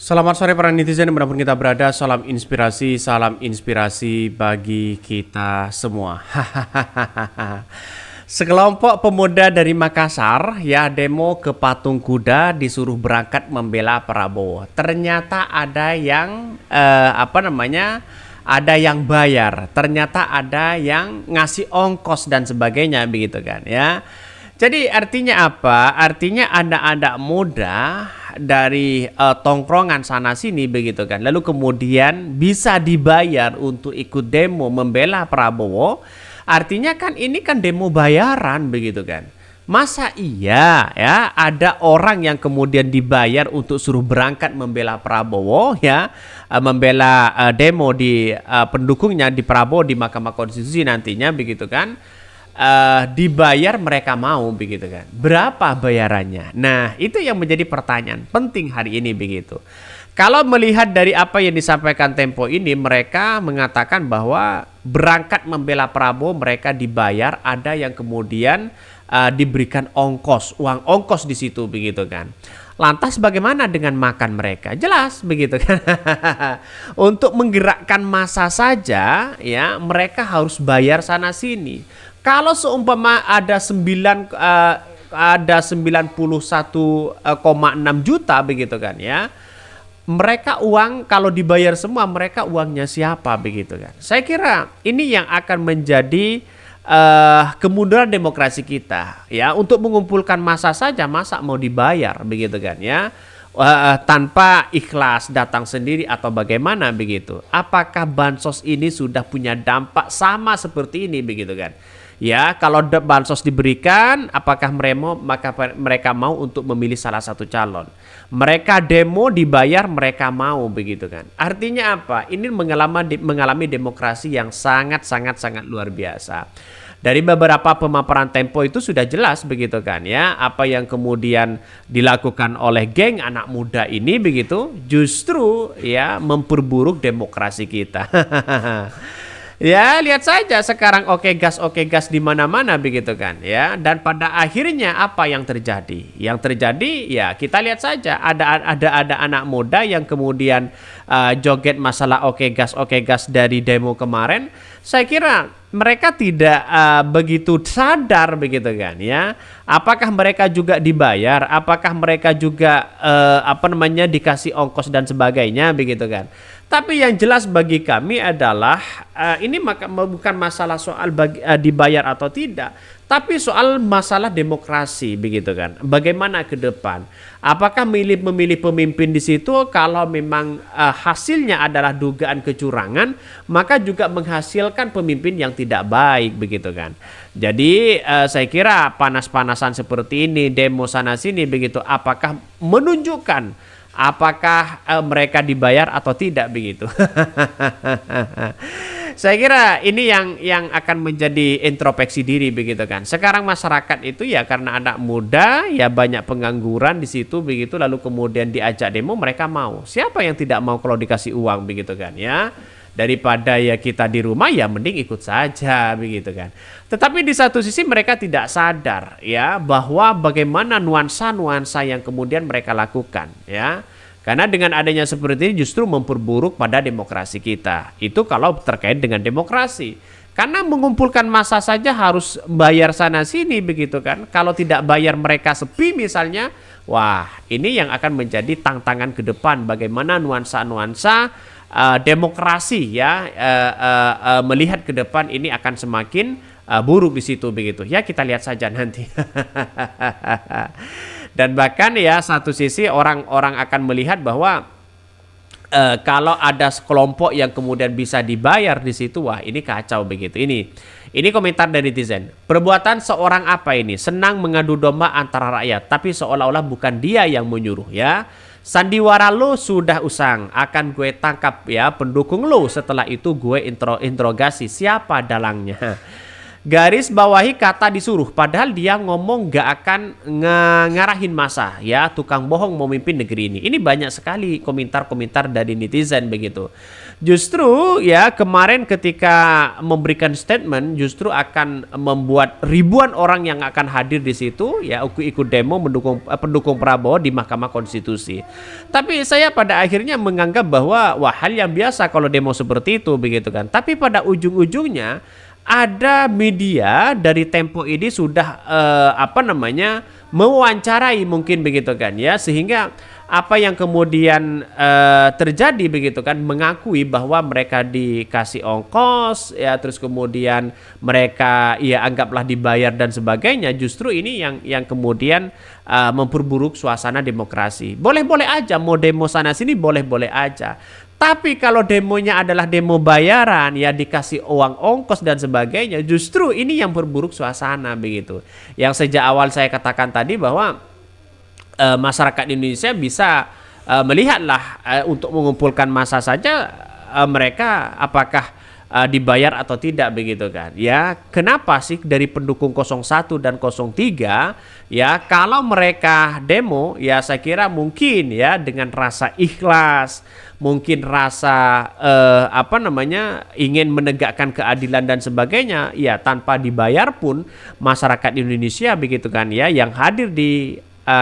Selamat sore para netizen dimanapun kita berada, salam inspirasi bagi kita semua. Sekelompok pemuda dari Makassar ya demo ke Patung Kuda disuruh berangkat membela Prabowo. Ternyata ada yang ada yang bayar, ternyata ada yang ngasih ongkos dan sebagainya begitu kan ya. Jadi artinya apa? Artinya anak-anak muda dari tongkrongan sana sini begitu kan. Lalu kemudian bisa dibayar untuk ikut demo membela Prabowo. Artinya kan ini kan demo bayaran begitu kan. Masa iya ya ada orang yang kemudian dibayar untuk suruh berangkat membela Prabowo ya, membela demo di pendukungnya di Prabowo di Mahkamah Konstitusi nantinya begitu kan. Dibayar mereka mau begitu kan. Berapa bayarannya? Nah, itu yang menjadi pertanyaan penting hari ini begitu. Kalau melihat dari apa yang disampaikan Tempo ini, mereka mengatakan bahwa berangkat membela Prabowo mereka dibayar, ada yang kemudian diberikan ongkos, uang ongkos di situ begitu kan. Lantas bagaimana dengan makan mereka? Jelas begitu kan. Untuk menggerakkan massa saja ya, mereka harus bayar sana sini. Kalau seumpama ada 91,6 juta begitu kan ya. Mereka uang kalau dibayar semua mereka uangnya siapa begitu kan. Saya kira ini yang akan menjadi kemunduran demokrasi kita ya, untuk mengumpulkan massa saja masa mau dibayar begitu kan ya. Tanpa ikhlas datang sendiri atau bagaimana begitu. Apakah bansos ini sudah punya dampak sama seperti ini begitu kan? Ya, kalau bansos diberikan, apakah mereka mau untuk memilih salah satu calon? Mereka demo dibayar, mereka mau begitu kan? Artinya apa? Ini mengalami demokrasi yang sangat luar biasa. Dari beberapa pemaparan Tempo itu sudah jelas begitu kan ya, apa yang kemudian dilakukan oleh geng anak muda ini begitu justru ya memperburuk demokrasi kita. Ya, lihat saja sekarang oke gas di mana-mana begitu kan ya. Dan pada akhirnya apa yang terjadi? Yang terjadi ya kita lihat saja ada anak muda yang kemudian joget masalah oke gas dari demo kemarin. Saya kira mereka tidak begitu sadar begitu kan ya. Apakah mereka juga dibayar? Apakah mereka juga dikasih ongkos dan sebagainya begitu kan? Tapi yang jelas bagi kami adalah ini bukan masalah soal dibayar atau tidak, tapi soal masalah demokrasi begitu kan. Bagaimana ke depan? Apakah memilih pemimpin di situ kalau memang hasilnya adalah dugaan kecurangan, maka juga menghasilkan pemimpin yang tidak baik begitu kan. Jadi saya kira panas-panasan seperti ini, demo sana sini begitu, apakah menunjukkan apakah mereka dibayar atau tidak begitu. Saya kira ini yang akan menjadi introspeksi diri begitu kan. Sekarang masyarakat itu ya karena anak muda ya banyak pengangguran di situ begitu, lalu kemudian diajak demo mereka mau. Siapa yang tidak mau kalau dikasih uang begitu kan ya. Daripada ya kita di rumah ya mending ikut saja begitu kan. Tetapi di satu sisi mereka tidak sadar ya bahwa bagaimana nuansa-nuansa yang kemudian mereka lakukan ya. Karena dengan adanya seperti ini justru memperburuk pada demokrasi kita. Itu kalau terkait dengan demokrasi. Karena mengumpulkan massa saja harus bayar sana sini begitu kan. Kalau tidak bayar mereka sepi misalnya, wah ini yang akan menjadi tantangan ke depan. Bagaimana nuansa-nuansa demokrasi ya melihat ke depan ini akan semakin buruk di situ begitu. Ya kita lihat saja nanti. Dan bahkan ya satu sisi orang-orang akan melihat bahwa kalau ada sekelompok yang kemudian bisa dibayar di situ, wah ini kacau begitu. Ini komentar dari netizen. Perbuatan seorang apa ini? Senang mengadu domba antara rakyat, tapi seolah-olah bukan dia yang menyuruh ya. Sandiwara lo sudah usang, akan gue tangkap ya pendukung lo. Setelah itu gue interogasi siapa dalangnya. Garis bawahi kata disuruh, padahal dia ngomong gak akan ngarahin masa, ya tukang bohong memimpin negeri ini. Ini banyak sekali komentar-komentar dari netizen begitu. Justru ya kemarin ketika memberikan statement justru akan membuat ribuan orang yang akan hadir di situ ya ikut demo pendukung Prabowo di Mahkamah Konstitusi. Tapi saya pada akhirnya menganggap bahwa wah hal yang biasa kalau demo seperti itu begitu kan. Tapi pada ujung-ujungnya ada media dari Tempo ini sudah mewawancarai mungkin begitu kan ya, sehingga apa yang kemudian terjadi begitu kan, mengakui bahwa mereka dikasih ongkos ya, terus kemudian mereka ya anggaplah dibayar dan sebagainya. Justru ini yang kemudian memperburuk suasana demokrasi. Boleh-boleh aja mau demo sana sini, boleh-boleh aja. Tapi kalau demonya adalah demo bayaran, ya dikasih uang ongkos dan sebagainya, justru ini yang memperburuk suasana begitu. Yang sejak awal saya katakan tadi bahwa masyarakat Indonesia bisa melihatlah untuk mengumpulkan massa saja mereka apakah dibayar atau tidak begitu kan. Ya, kenapa sih dari pendukung 01 dan 03 ya kalau mereka demo ya saya kira mungkin ya dengan rasa ikhlas, mungkin rasa ingin menegakkan keadilan dan sebagainya ya tanpa dibayar pun masyarakat Indonesia begitu kan ya yang hadir di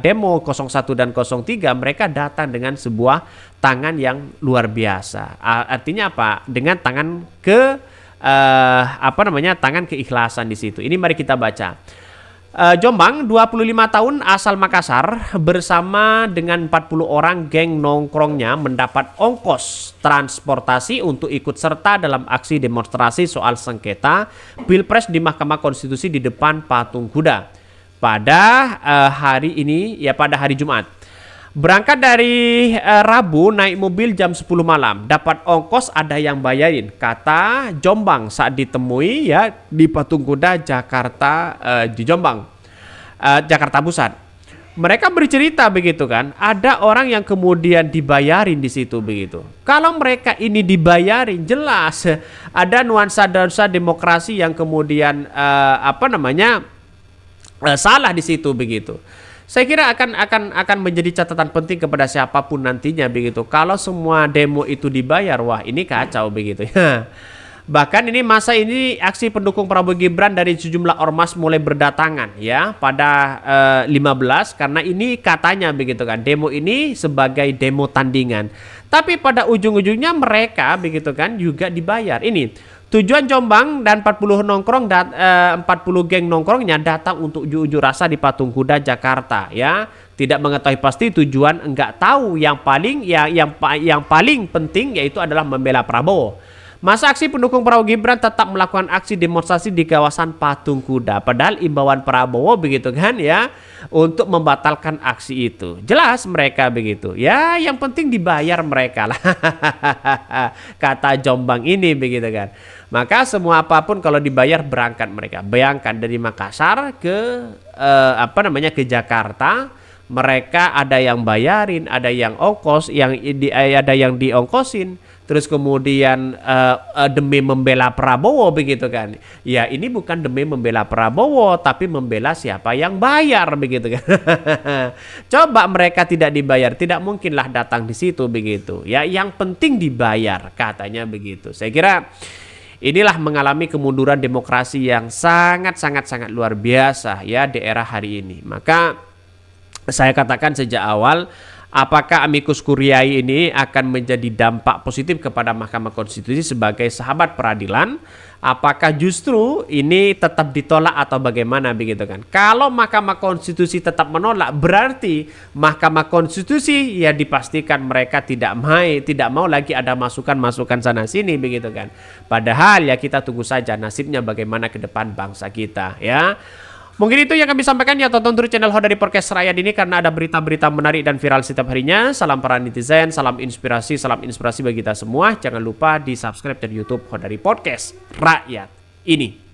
demo 01 dan 03 mereka datang dengan sebuah tangan yang luar biasa. Artinya apa? Dengan tangan tangan keikhlasan di situ. Ini mari kita baca. Jombang 25 tahun asal Makassar bersama dengan 40 orang geng nongkrongnya mendapat ongkos transportasi untuk ikut serta dalam aksi demonstrasi soal sengketa Pilpres di Mahkamah Konstitusi di depan patung kuda pada hari ini ya, pada hari Jumat. Berangkat dari Rabu naik mobil jam 10 malam, dapat ongkos ada yang bayarin, kata Jombang saat ditemui ya di patung kuda Jakarta di Jombang, Jakarta Pusat. Mereka bercerita begitu kan, ada orang yang kemudian dibayarin di situ begitu. Kalau mereka ini dibayarin, jelas ada nuansa-nuansa demokrasi yang kemudian salah di situ begitu. Saya kira akan menjadi catatan penting kepada siapapun nantinya begitu. Kalau semua demo itu dibayar, wah ini kacau begitu ya. Bahkan ini masa ini aksi pendukung Prabowo Gibran dari sejumlah ormas mulai berdatangan ya pada 15 karena ini katanya begitu kan demo ini sebagai demo tandingan. Tapi pada ujung-ujungnya mereka begitu kan juga dibayar. Ini tujuan Jombang dan 40 geng nongkrongnya datang untuk unjuk rasa di patung kuda Jakarta ya. Tidak mengetahui pasti tujuan, enggak tahu yang paling penting yaitu adalah membela Prabowo. Masa aksi pendukung Prabowo Gibran tetap melakukan aksi demonstrasi di kawasan patung kuda. Padahal imbauan Prabowo begitu kan ya untuk membatalkan aksi itu. Jelas mereka begitu. Ya yang penting dibayar mereka lah. Kata Jombang ini begitu kan. Maka semua apapun kalau dibayar berangkat mereka. Bayangkan dari Makassar ke ke Jakarta. Mereka ada yang bayarin, ada yang ongkos, ada yang diongkosin. Terus kemudian demi membela Prabowo begitu kan. Ya ini bukan demi membela Prabowo, tapi membela siapa yang bayar begitu kan. Coba mereka tidak dibayar, tidak mungkinlah datang di situ begitu. Ya yang penting dibayar katanya begitu. Saya kira inilah mengalami kemunduran demokrasi yang sangat luar biasa ya di era hari ini. Maka saya katakan sejak awal, apakah amicus curiae ini akan menjadi dampak positif kepada Mahkamah Konstitusi sebagai sahabat peradilan? Apakah justru ini tetap ditolak atau bagaimana begitu kan? Kalau Mahkamah Konstitusi tetap menolak, berarti Mahkamah Konstitusi ya dipastikan mereka tidak mau lagi ada masukan-masukan sana sini begitu kan. Padahal ya kita tunggu saja nasibnya bagaimana ke depan bangsa kita ya. Mungkin itu yang kami sampaikan ya, tonton terus channel Hodari Podcast Rakyat ini karena ada berita-berita menarik dan viral setiap harinya. Salam para netizen, salam inspirasi bagi kita semua. Jangan lupa di subscribe dan YouTube Hodari Podcast Rakyat ini.